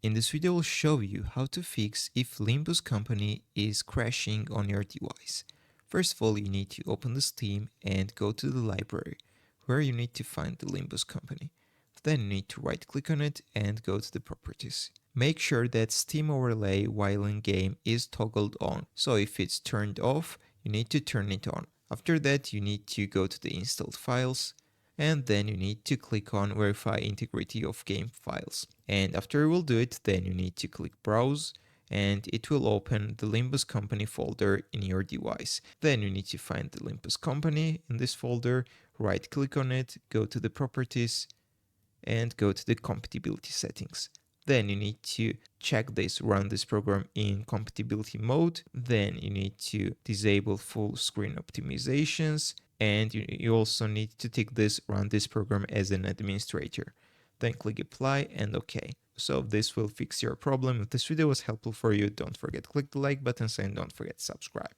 In this video, I'll show you how to fix if Limbus Company is crashing on your device. First of all, you need to open the Steam and go to the library, where you need to find the Limbus Company. Then you need to right click on it and go to the properties. Make sure that Steam overlay while in game is toggled on. So if it's turned off, you need to turn it on. After that, you need to go to the installed files, and then you need to click on verify integrity of game files. And after you will do it, then you need to click browse, and it will open the Limbus Company folder in your device. Then you need to find the Limbus Company in this folder, right click on it, go to the properties, and go to the compatibility settings. Then you need to check this, run this program in compatibility mode. Then you need to disable full screen optimizations. And you also need to tick this, run this program as an administrator. Then click apply and OK. So this will fix your problem. If this video was helpful for you, don't forget to click the like button and don't forget to subscribe.